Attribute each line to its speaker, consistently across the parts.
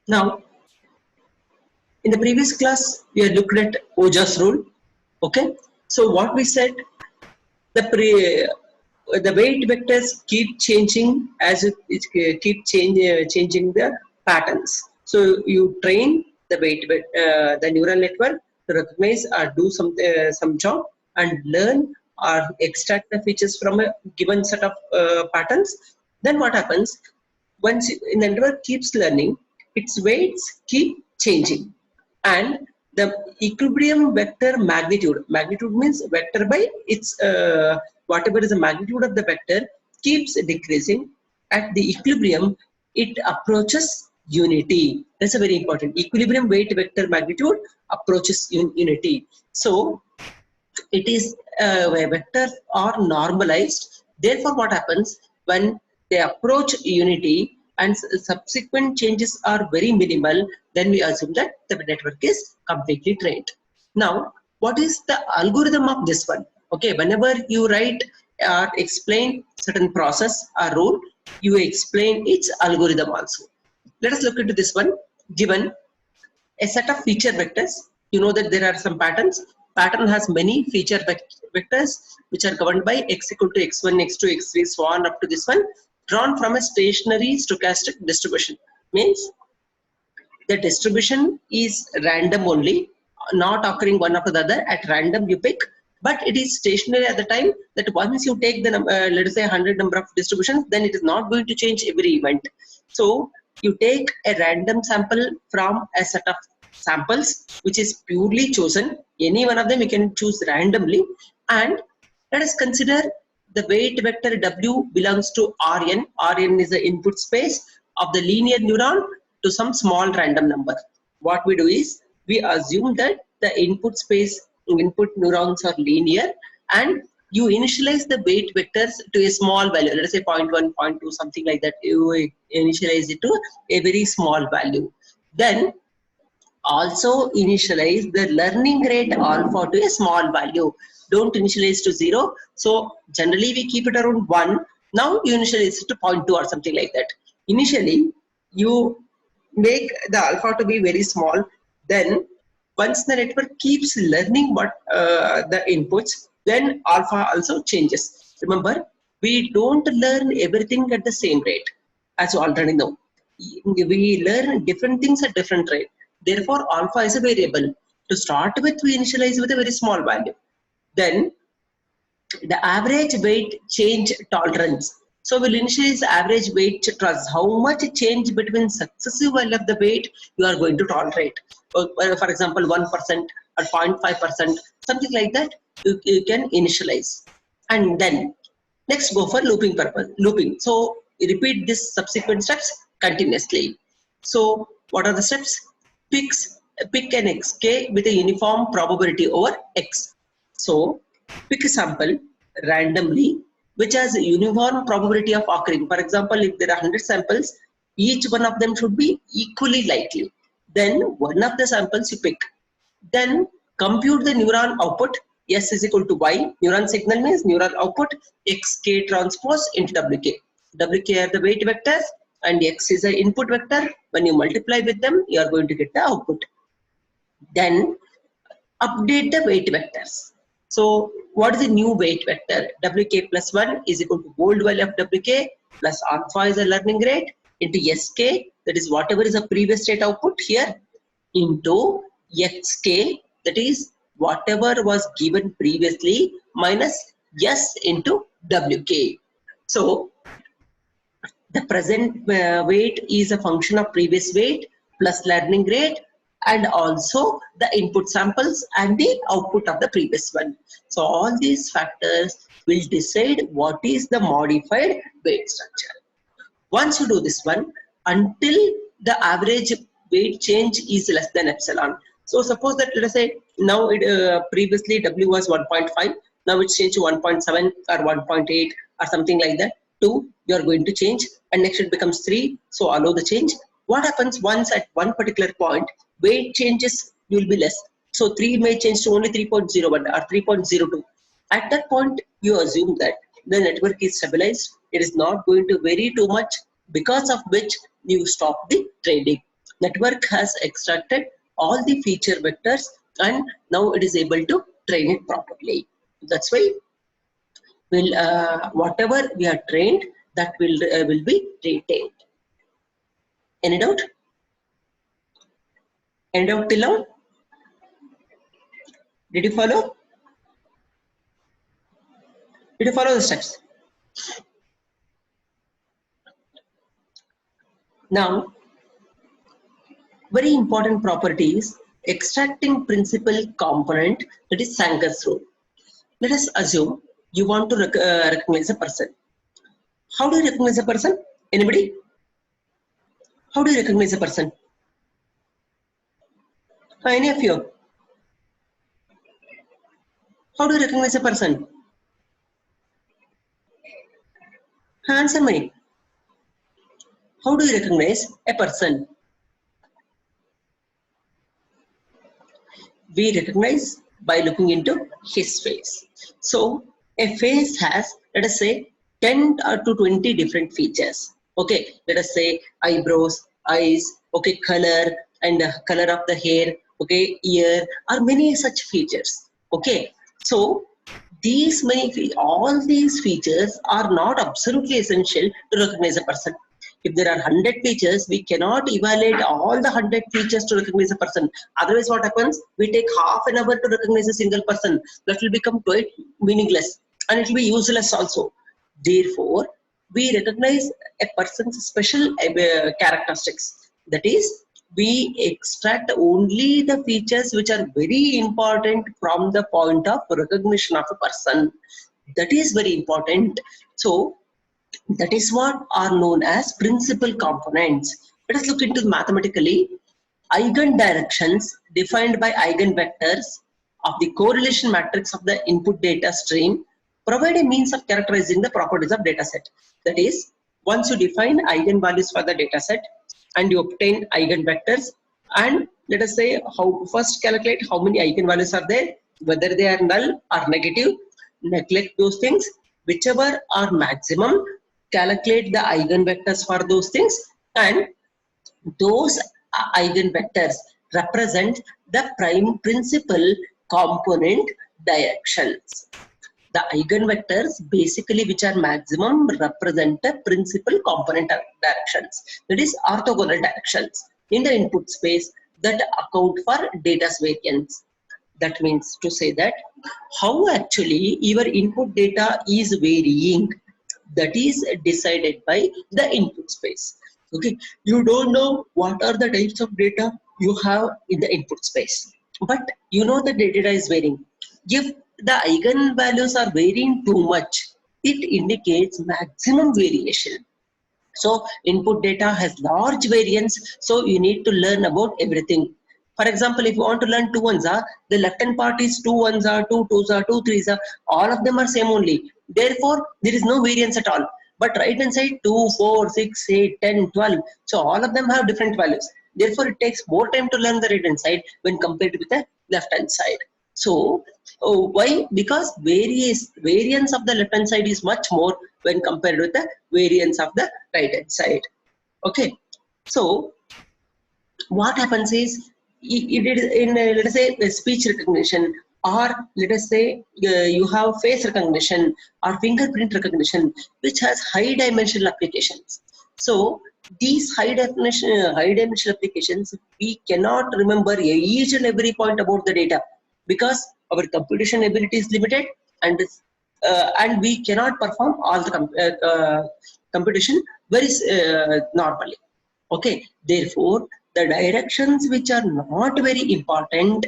Speaker 1: Now, in the previous class, we had looked at Oja's rule. Okay, so what we said, the weight vectors keep changing as it keep changing the patterns. So you train the neural network to recognize or do some job and learn or extract the features from a given set of patterns. Then what happens? The network keeps learning, its weights keep changing, and the equilibrium vector magnitude means vector by its whatever is the magnitude of the vector keeps decreasing. At the equilibrium it approaches unity. That's a very important. Equilibrium weight vector magnitude approaches unity. So it is vectors are normalized. Therefore what happens when they approach unity and subsequent changes are very minimal, then we assume that the network is completely trained. Now what is the algorithm of this one? Okay, whenever you write or explain certain process or rule, you explain its algorithm also. Let us look into this one. Given a set of feature vectors, you know that there are some patterns. Pattern has many feature vectors which are governed by x equal to x1, x2, x3, so on up to this one, drawn from a stationary stochastic distribution. Means the distribution is random only, not occurring one after the other. At random you pick, but it is stationary at the time that once you take the let us say 100 number of distributions, then it is not going to change every event. So you take a random sample from a set of samples which is purely chosen. Any one of them you can choose randomly, and let us consider the weight vector W belongs to Rn. Rn is the input space of the linear neuron to some small random number. What we do is we assume that the input neurons are linear, and you initialize the weight vectors to a small value. Let us say 0.1, 0.2, something like that. You initialize it to a very small value. Then also initialize the learning rate alpha to a small value. Don't initialize to 0. So generally we keep it around 1. Now you initialize it to 0.2 or something like that. Initially you make the alpha to be very small. Then once the network keeps learning what the inputs, then alpha also changes. Remember, we don't learn everything at the same rate, as you already know. We learn different things at different rate. Therefore alpha is a variable. To start with, we initialize with a very small value. Then the average weight change tolerance. So we'll initialize average weight tolerance. How much change between successive value of the weight you are going to tolerate. For example, 1% or 0.5%, something like that, you can initialize. And then next go for looping purpose. Looping. So you repeat this subsequent steps continuously. So what are the steps? Pick an xk with a uniform probability over x. So pick a sample randomly which has a uniform probability of occurring. For example, if there are 100 samples, each one of them should be equally likely. Then one of the samples you pick. Then compute the neuron output. S is equal to Y. Neuron signal means neural output xk transpose into wk. Wk are the weight vectors and x is the input vector. When you multiply with them, you are going to get the output. Then update the weight vectors. So what is the new weight vector? Wk plus 1 is equal to old value of Wk plus alpha is the learning rate into Sk, that is whatever is the previous state output here, into Xk, that is whatever was given previously, minus S into Wk. So the present weight is a function of previous weight plus learning rate and also the input samples and the output of the previous one. So all these factors will decide what is the modified weight structure. Once you do this one, until the average weight change is less than epsilon. So suppose that, let us say now previously W was 1.5, now it's changed to 1.7 or 1.8 or something like that. 2 you are going to change, and next it becomes 3, so allow the change. What happens once at one particular point weight changes will be less, so 3 may change to only 3.01 or 3.02. At that point you assume that the network is stabilized, it is not going to vary too much, because of which you stop the training. network has extracted all the feature vectors and now it is able to train it properly. That's why whatever we are trained, that will be retained. Any doubt? Any doubt till now? Did you follow? Did you follow the steps? Now, very important property is extracting principal component, that is Sanker's rule. Let us assume you want to recognize a person. How do you recognize a person? Anybody? How do you recognize a person? Any of you? How do you recognize a person? Answer me. How do you recognize a person? We recognize by looking into his face. So a face has, let us say, 10 to 20 different features. Okay, let us say eyebrows, eyes, okay, color and color of the hair, okay, ear, or many such features. Okay, so these all these features are not absolutely essential to recognize a person. If there are 100 features, we cannot evaluate all the 100 features to recognize a person. Otherwise, what happens? We take half an hour to recognize a single person. That will become quite meaningless and it will be useless also. Therefore, we recognize a person's special characteristics. That is, we extract only the features which are very important from the point of recognition of a person. That is very important. So, that is what are known as principal components. Let us look into mathematically. Eigendirections defined by eigenvectors of the correlation matrix of the input data stream provide a means of characterizing the properties of dataset. That is, once you define eigenvalues for the dataset and you obtain eigenvectors, and let us say how first calculate how many eigenvalues are there, whether they are null or negative, neglect those things, whichever are maximum, calculate the eigenvectors for those things, and those eigenvectors represent the prime principal component directions. The eigenvectors basically which are maximum represent the principal component directions, that is orthogonal directions in the input space that account for data's variance. That means to say that how actually your input data is varying, that is decided by the input space. Okay, you don't know what are the types of data you have in the input space, but you know the data is varying. If the eigenvalues are varying too much, it indicates maximum variation. So input data has large variance, so you need to learn about everything. For example, if you want to learn 2 ones are, the left hand part is 2 ones are, 2 twos are, 2 threes are, all of them are same only. Therefore, there is no variance at all. But right hand side 2, 4, 6, 8, 10, 12. So all of them have different values. Therefore, it takes more time to learn the right hand side when compared with the left hand side. So why? Because variance of the left hand side is much more when compared with the variance of the right hand side. Okay, so what happens is it is in let us say speech recognition, or let us say you have face recognition or fingerprint recognition, which has high dimensional applications. So these high dimensional applications, we cannot remember each and every point about the data because our computation ability is limited, and we cannot perform all the computation very normally. Okay, therefore, the directions which are not very important,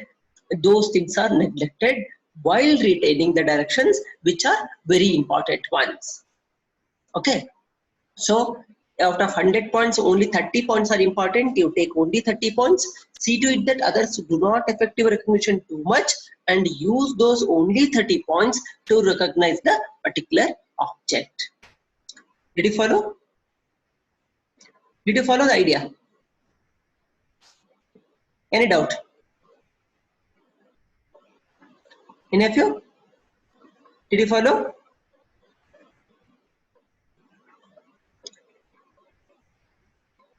Speaker 1: those things are neglected while retaining the directions which are very important ones. Okay, so out of 100 points, only 30 points are important. You take only 30 points. See to it that others do not affect your recognition too much and use those only 30 points to recognize the particular object. Did you follow? Did you follow the idea? Any doubt? Any of you? Did you follow?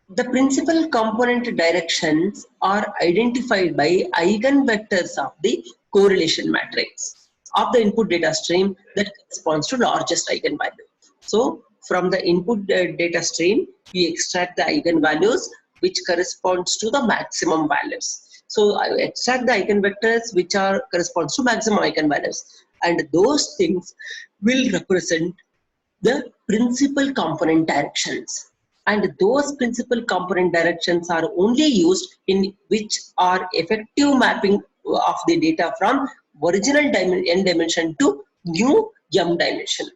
Speaker 1: The principal component directions are identified by eigenvectors of the correlation matrix of the input data stream that corresponds to largest eigenvalue. So from the input data stream, we extract the eigenvalues which corresponds to the maximum values. So I extract the eigenvectors which are corresponds to maximum eigenvalues, and those things will represent the principal component directions, and those principal component directions are only used in which are effective mapping of the data from original n dimension to new m dimension.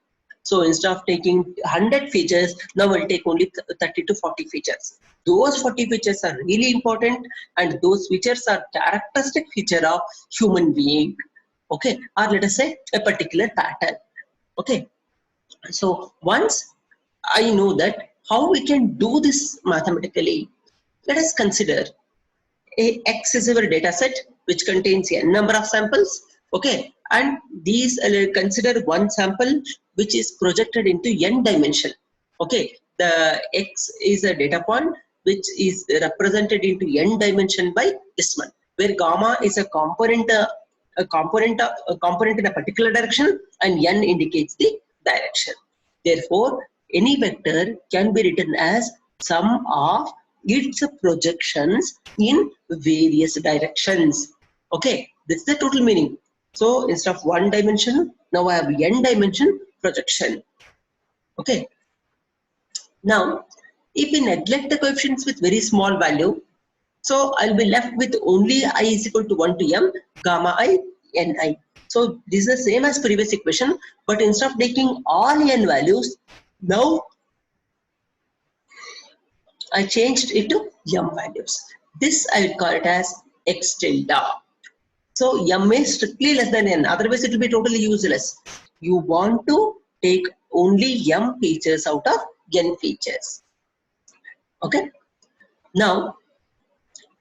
Speaker 1: So instead of taking 100 features, now we'll take only 30 to 40 features. Those 40 features are really important, and those features are characteristic feature of human being, okay, or let us say a particular pattern, okay. So once I know that how we can do this mathematically, let us consider a X is our data set which contains n number of samples, okay, and these consider one sample which is projected into n dimension, okay. The X is a data point which is represented into n dimension by this one, where gamma is a component in a particular direction and n indicates the direction. Therefore, any vector can be written as sum of its projections in various directions. Okay, this is the total meaning. So instead of one dimension, now I have n dimension projection. Okay. Now, if we neglect the coefficients with very small value, so I'll be left with only I is equal to 1 to m gamma I ni. So this is the same as previous equation, but instead of taking all n values, now I changed it to m values. This I will call it as x tilde. So m is strictly less than n, otherwise it will be totally useless. You want to take only m features out of n features. Okay. Now,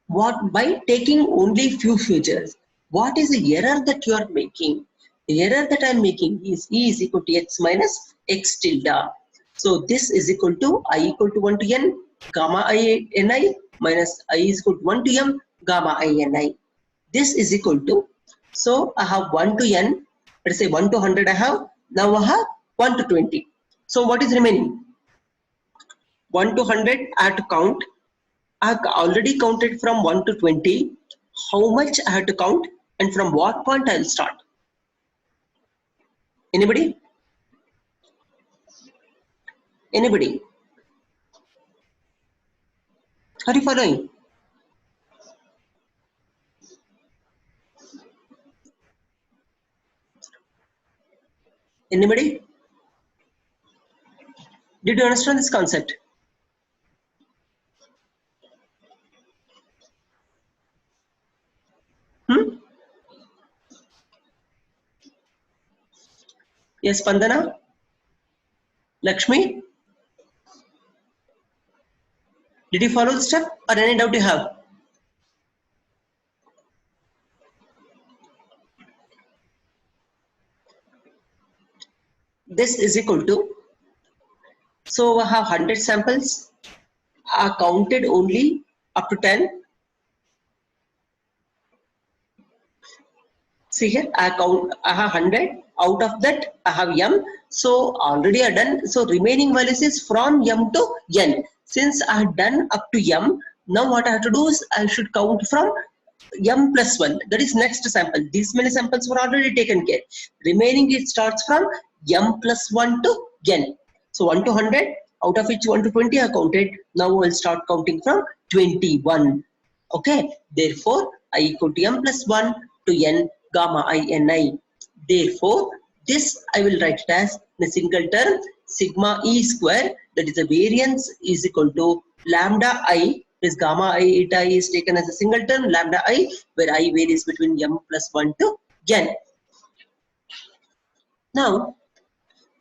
Speaker 1: what by taking only few features, what is the error that you are making? The error that I am making is E is equal to x minus x tilde. So this is equal to I equal to 1 to n gamma I ni minus I is equal to 1 to m gamma I ni. This is equal to, so I have 1 to n, let's say 1 to 100 I have, now I have 1 to 20. So what is remaining? 1 to 100 I have to count. I have already counted from 1 to 20. How much I have to count and from what point I will start? Anybody? Anybody? Are you following? Anybody? Did you understand this concept? Yes, Pandana? Lakshmi? Did you follow the step or any doubt you have? This is equal to, so I have 100 samples. I counted only up to 10. See here, I have 100. Out of that, I have m. So already I done. So remaining values is from m to n. Since I have done up to m, now what I have to do is I should count from m plus 1. That is next sample. These many samples were already taken care. Remaining it starts from m plus 1 to n. So 1 to 100, out of which 1 to 20 I counted. Now I will start counting from 21. Okay. Therefore, I equal to m plus 1 to n gamma I ni. Therefore, this I will write it as in a single term, sigma e square, that is the variance, is equal to lambda I. This gamma I eta is taken as a single term, lambda I, where I varies between m plus 1 to n. Now,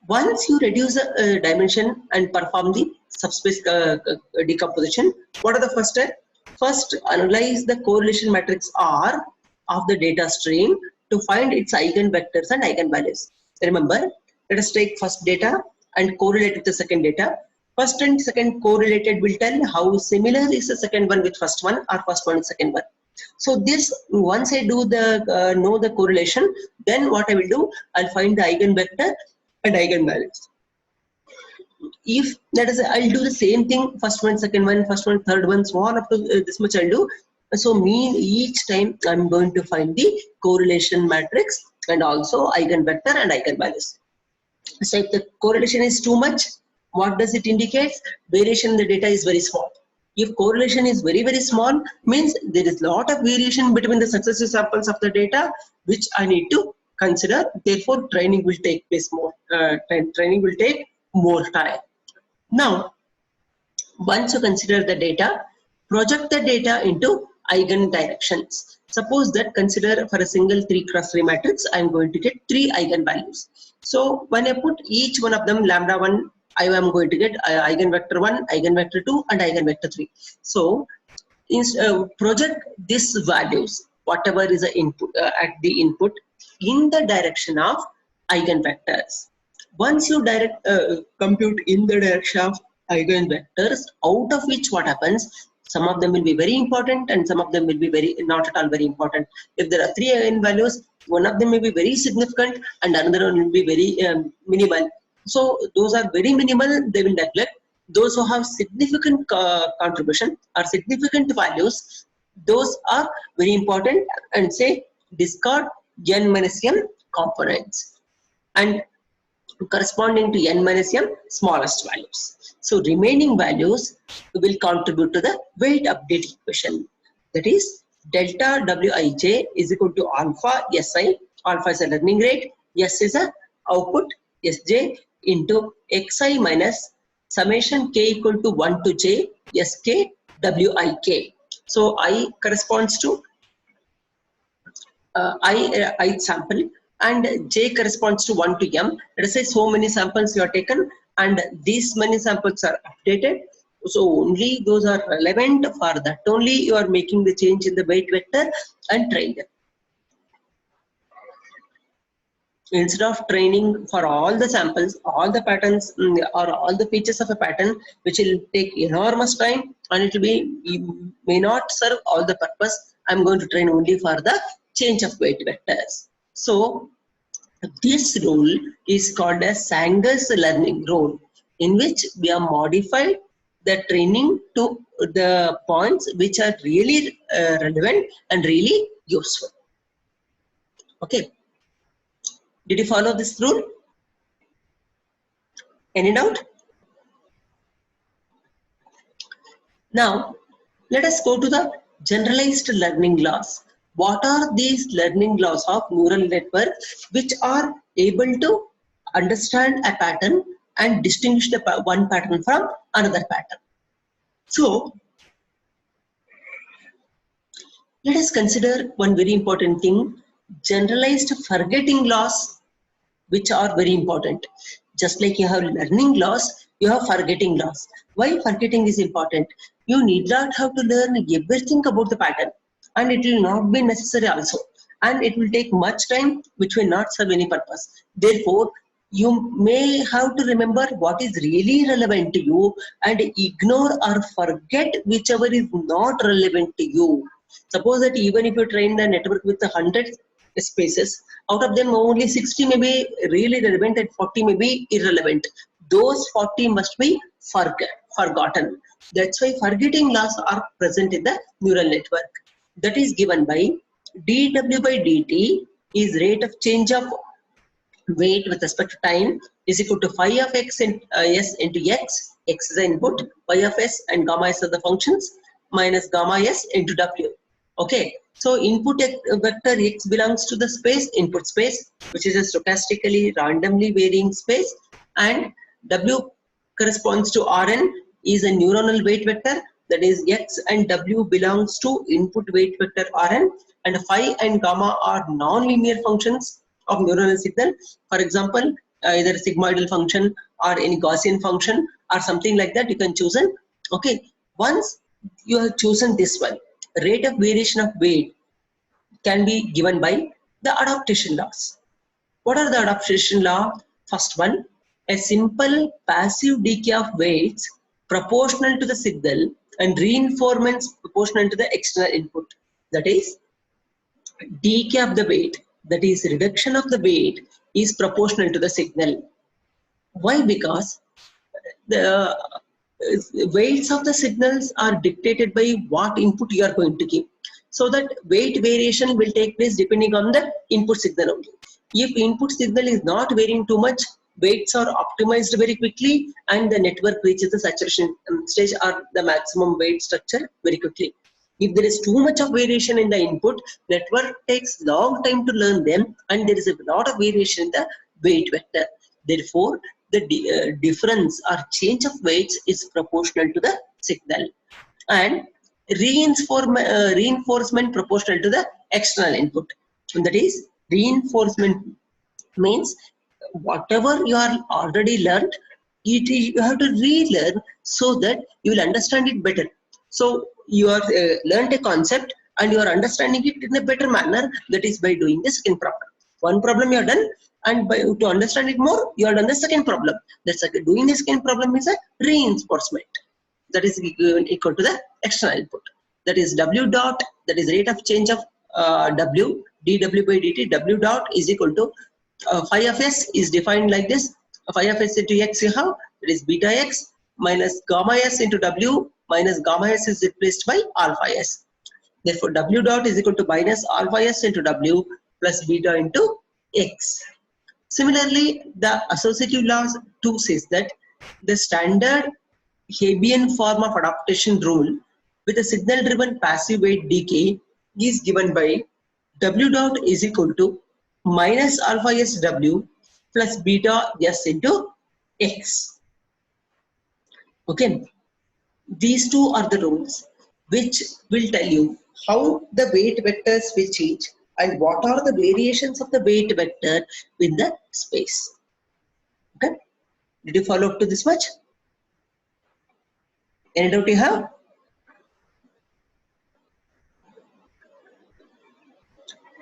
Speaker 1: once you reduce the dimension and perform the subspace decomposition, what are the first steps? First, analyze the correlation matrix R of the data stream to find its eigenvectors and eigenvalues. Remember, let us take first data and correlate with the second data. First and second correlated will tell how similar is the second one with first one or first one with second one. So this, once I do the know the correlation, then what I will do, I'll find the eigenvector and eigenvalues. If that is, I'll do the same thing, first one, second one, first one, third one, so on up to this much I'll do. So mean each time I'm going to find the correlation matrix and also eigenvector and eigenvalues. So if the correlation is too much, what does it indicate? Variation in the data is very small. If correlation is very, very small, means there is a lot of variation between the successive samples of the data, which I need to consider. Therefore, training will take place more. Training will take more time. Now, once you consider the data, project the data into eigen directions. Suppose that, consider for a single 3x3 matrix, I am going to get 3 eigenvalues. So when I put each one of them lambda 1, I am going to get eigenvector 1, eigenvector 2 and eigenvector 3. So project these values, whatever is the input at the input, in the direction of eigenvectors. Once you compute in the direction of eigenvectors, out of which what happens, some of them will be very important and some of them will be very not at all very important. If there are 3 eigenvalues, one of them may be very significant and another one will be very minimal. So those are very minimal, they will neglect. Those who have significant contribution or significant values, those are very important, and say discard n minus m components and corresponding to n minus m smallest values. So remaining values will contribute to the weight update equation. That is delta wij is equal to alpha si. Alpha is a learning rate, s is a output, sj into xi minus summation k equal to 1 to j sk wik. So I corresponds to ith sample and j corresponds to 1 to m. Let us say so many samples you are taken and these many samples are updated. So only those are relevant, for that only you are making the change in the weight vector and train them. Instead of training for all the samples, all the patterns or all the features of a pattern, which will take enormous time and it will be may not serve all the purpose, I'm going to train only for the change of weight vectors. So this rule is called as Sanger's learning rule, in which we have modified the training to the points which are really relevant and really useful. Okay. Did you follow this rule? Any doubt? Now, let us go to the generalized learning laws. What are these learning laws of neural network which are able to understand a pattern and distinguish the one pattern from another pattern? So, let us consider one very important thing, generalized forgetting laws, which are very important. Just like you have learning laws, you have forgetting laws. Why forgetting is important? You need not have to learn everything about the pattern, and it will not be necessary also, and it will take much time which will not serve any purpose. Therefore, you may have to remember what is really relevant to you and ignore or forget whichever is not relevant to you. Suppose that even if you train the network with 100 spaces, out of them only 60 may be really relevant and 40 may be irrelevant. Those 40 must be forgotten. That's why forgetting laws are present in the neural network. That is given by dw by dt is rate of change of weight with respect to time is equal to phi of x and s into x. X is the input, y of s and gamma s are the functions, minus gamma s into w. Okay. So input vector x belongs to the space, input space, which is a stochastically randomly varying space, and w corresponds to Rn is a neuronal weight vector, that is x and w belongs to input weight vector Rn, and phi and gamma are non-linear functions of neuronal signal. For example, either a sigmoidal function or any Gaussian function or something like that, you can choose it. Okay, once you have chosen this one, rate of variation of weight can be given by the adaptation laws. What are the adaptation law? First one, a simple passive decay of weights proportional to the signal and reinforcements proportional to the external input. That is, decay of the weight, that is reduction of the weight, is proportional to the signal. Why? Because the weights of the signals are dictated by what input you are going to give. So that weight variation will take place depending on the input signal only. If input signal is not varying too much, weights are optimized very quickly and the network reaches the saturation stage or the maximum weight structure very quickly. If there is too much of variation in the input, network takes long time to learn them and there is a lot of variation in the weight vector. Therefore, the difference or change of weights is proportional to the signal, and reinforcement proportional to the external input. And that is, reinforcement means whatever you are already learned, you have to relearn so that you will understand it better. So you are learned a concept and you are understanding it in a better manner. That is by doing the second problem. One problem you are done, and to understand it more, you are done the second problem. That's like doing the second problem is a reinforcement. That is equal to the external input. That is W dot, that is rate of change of W, dW by dt. W dot is equal to phi of s is defined like this. Phi of s into x you have, that is beta x minus gamma s into W minus gamma s is replaced by alpha s. Therefore, W dot is equal to minus alpha s into W plus beta into x. Similarly, the associative law 2 says that the standard Hebbian form of adaptation rule with a signal driven passive weight decay is given by W dot is equal to minus alpha s W plus beta s into x. Okay, these two are the rules which will tell you how the weight vectors will change and what are the variations of the weight vector in the space. Okay, did you follow up to this much? Any doubt you have?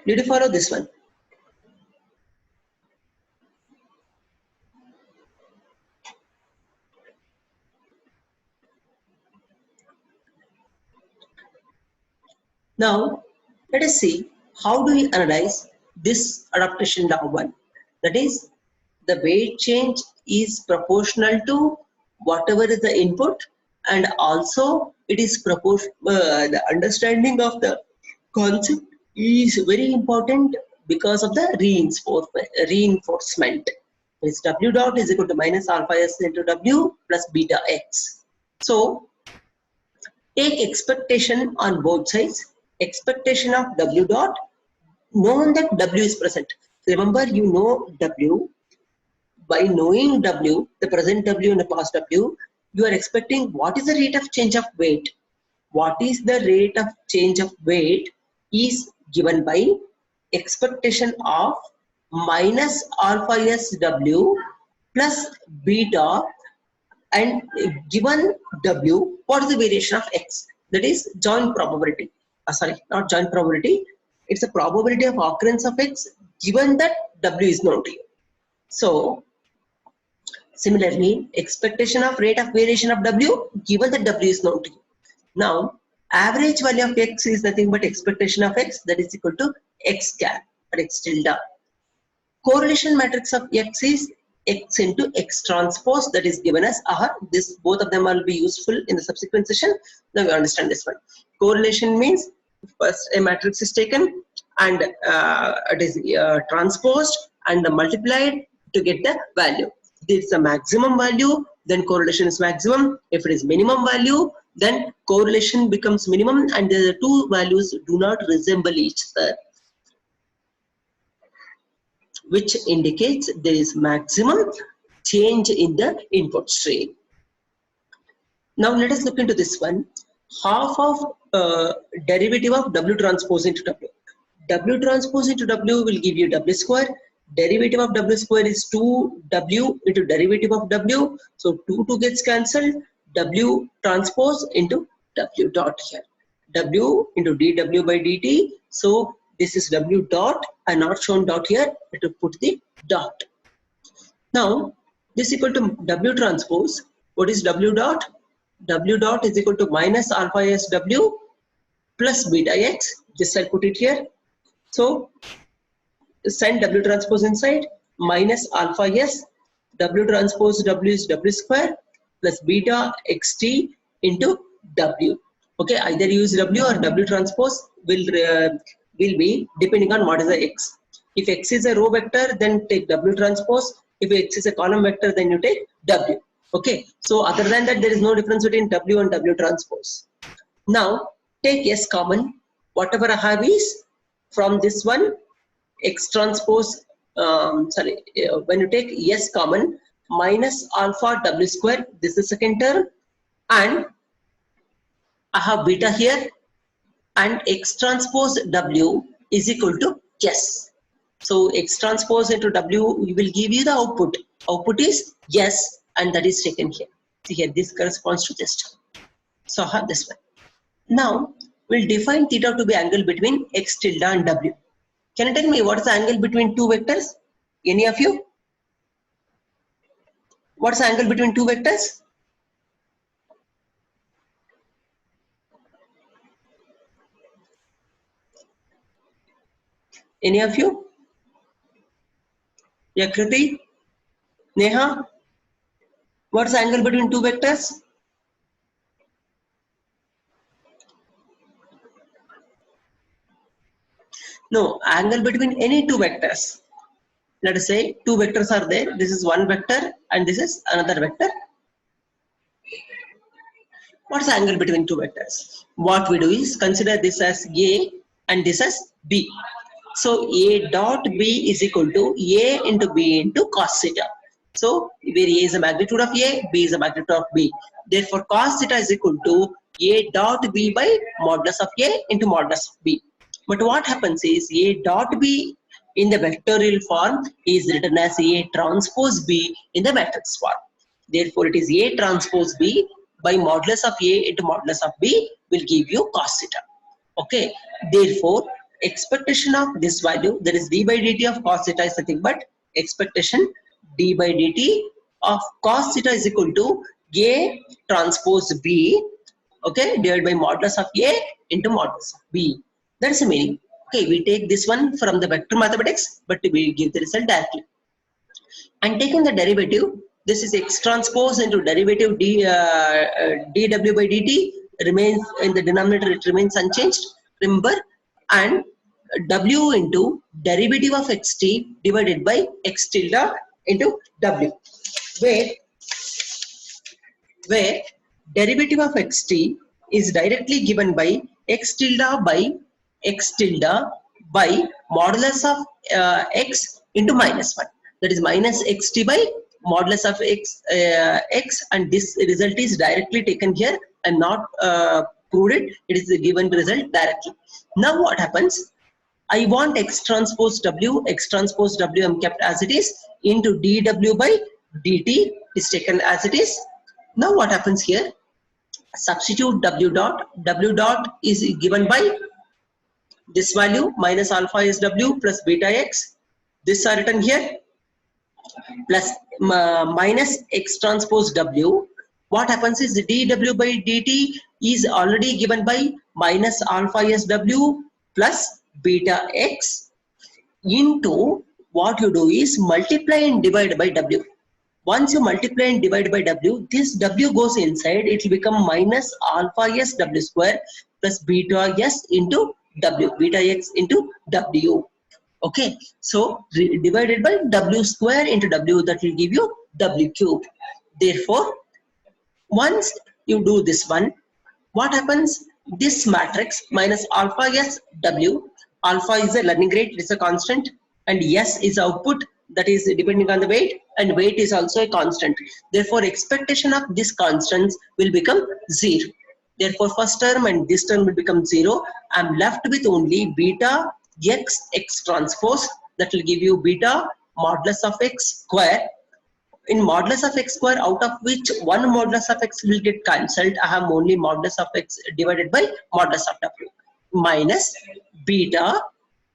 Speaker 1: Did you follow this one? Now, let us see how do we analyze this adaptation law 1. That is, the weight change is proportional to whatever is the input, and also it is the understanding of the concept is very important because of the reinforcement. It's W dot is equal to minus alpha s into W plus beta x. So take expectation on both sides. Expectation of W dot, known that W is present. Remember, you know W. By knowing W, the present W and the past W, you are expecting what is the rate of change of weight. What is the rate of change of weight is given by expectation of minus alpha s W plus beta, and given W, what is the variation of X? That is joint probability. Sorry, not joint probability. It's a probability of occurrence of X given that W is known to you. So, similarly, expectation of rate of variation of W given that W is known to you. Now, average value of X is nothing but expectation of X, that is equal to X cap or X tilde. Correlation matrix of X is X into X transpose, that is given as R. This, both of them will be useful in the subsequent session. Now we understand this one. Correlation means first a matrix is taken and it is transposed and multiplied to get the value. If it's a maximum value, then correlation is maximum. If it is minimum value, then correlation becomes minimum, and the two values do not resemble each other, which indicates there is maximum change in the input stream. Now let us look into this one. Half of derivative of W transpose into W. W transpose into W will give you W square. Derivative of W square is 2W into derivative of W. So 2 gets cancelled. W transpose into W dot here. W into dW by dt. So this is W dot. I not shown dot here. I have to put the dot. Now This equal to W transpose. What is W dot? W dot is equal to minus alpha S W plus beta X. Just I'll put it here. So send W transpose inside, minus alpha S W transpose W is W square plus beta xt into W. Okay, either use W or W transpose will be depending on what is the X. If X is a row vector, then take W transpose. If X is a column vector, then you take W. Okay, so other than that, there is no difference between W and W transpose. Now take S common. Whatever I have is from this one X transpose. When you take S common, minus alpha W square. This is second term, and I have beta here, and X transpose W is equal to S. So X transpose into W will give you the output. Output is yes, and that is taken here. See here, this corresponds to this term. So I have this one. Now we'll define theta to be angle between X tilde and W. Can you tell me what is the angle between two vectors? Any of you? What's the angle between two vectors? Any of you? Yakriti? Neha? What's the angle between two vectors? No, angle between any two vectors. Let us say two vectors are there. This is one vector and this is another vector. What's the angle between two vectors? What we do is consider this as A and this as B. So A dot B is equal to A into B into cos theta. So where A is the magnitude of A, B is the magnitude of B. Therefore cos theta is equal to A dot B by modulus of A into modulus of B. But what happens is A dot B in the vectorial form is written as A transpose B in the matrix form. Therefore it is A transpose B by modulus of A into modulus of B will give you cos theta. Okay. Therefore expectation of this value, that is d by dt of cos theta, is nothing but expectation d by dt of cos theta is equal to A transpose B, okay, divided by modulus of A into modulus of B. That's the meaning. Okay, we take this one from the vector mathematics, but we give the result directly. And taking the derivative, this is X transpose into derivative dw by dt remains in the denominator, it remains unchanged, remember, and w into derivative of xt divided by x tilde into w, where derivative of xt is directly given by x tilde by modulus of x into minus 1. That is minus xt by modulus of x, and this result is directly taken here and not proved it. It is the given result directly. Now what happens? I want x transpose w I'm kept as it is into dw by dt is taken as it is. Now what happens here? Substitute w dot is given by this value minus alpha is w plus beta x. This are written here plus minus x transpose w. What happens is the dw by dt is already given by minus alpha s w plus beta x into what you do is multiply and divide by w. Once you multiply and divide by w, this w goes inside, it will become minus alpha s w square plus beta s into w, beta x into w. Okay, so divided by w square into w, that will give you w cube. Therefore, once you do this one, what happens? This matrix minus alpha s w, alpha is a learning rate, it is a constant, and s is output, that is depending on the weight, and weight is also a constant. Therefore, expectation of this constants will become 0. Therefore, first term and this term will become 0. I am left with only beta x transpose, that will give you beta modulus of x square. In modulus of x square, out of which one modulus of x will get cancelled, I have only modulus of x divided by modulus of w minus beta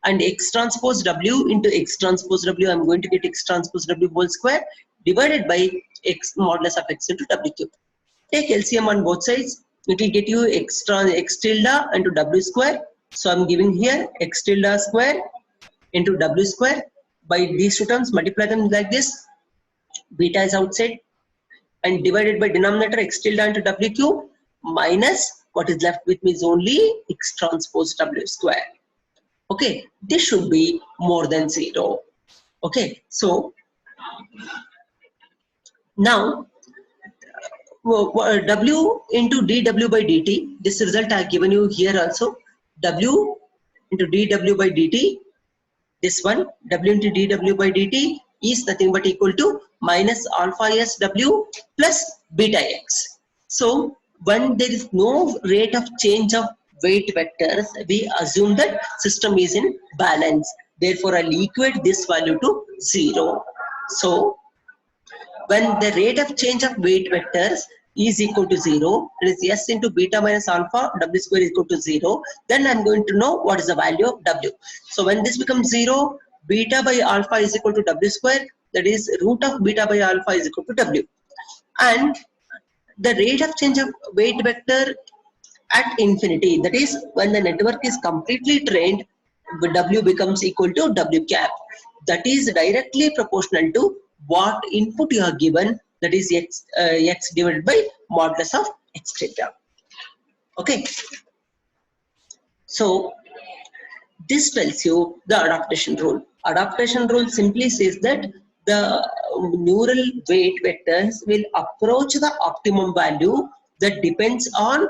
Speaker 1: and x transpose w into x transpose w. I am going to get x transpose w whole square divided by x modulus of x into w cube. Take LCM on both sides. It will get you x tilde into w square. So I'm giving here x tilde square into w square. By these two terms, multiply them like this. Beta is outside, and divided by denominator x tilde into w cube minus what is left with me is only x transpose w square. Okay, this should be more than 0. Okay, so now w into dw by dt, this result I have given you here also. W into dw by dt, this one, w into dw by dt is nothing but equal to minus alpha s w plus beta x. So when there is no rate of change of weight vectors, we assume that system is in balance. Therefore, I'll equate this value to 0. So when the rate of change of weight vectors is equal to 0, it is s into beta minus alpha, w square is equal to 0, then I'm going to know what is the value of w. So when this becomes 0, beta by alpha is equal to w square, that is root of beta by alpha is equal to w. And the rate of change of weight vector at infinity, that is when the network is completely trained, w becomes equal to w cap. That is directly proportional to what input you are given, that is x divided by modulus of x theta. Okay, so this tells you the adaptation rule. Adaptation rule simply says that the neural weight vectors will approach the optimum value that depends on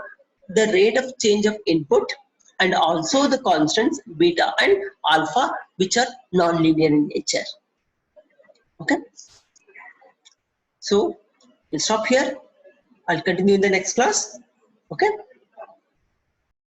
Speaker 1: the rate of change of input and also the constants beta and alpha, which are non-linear in nature. Okay, so we'll stop here. I'll continue in the next class. Okay.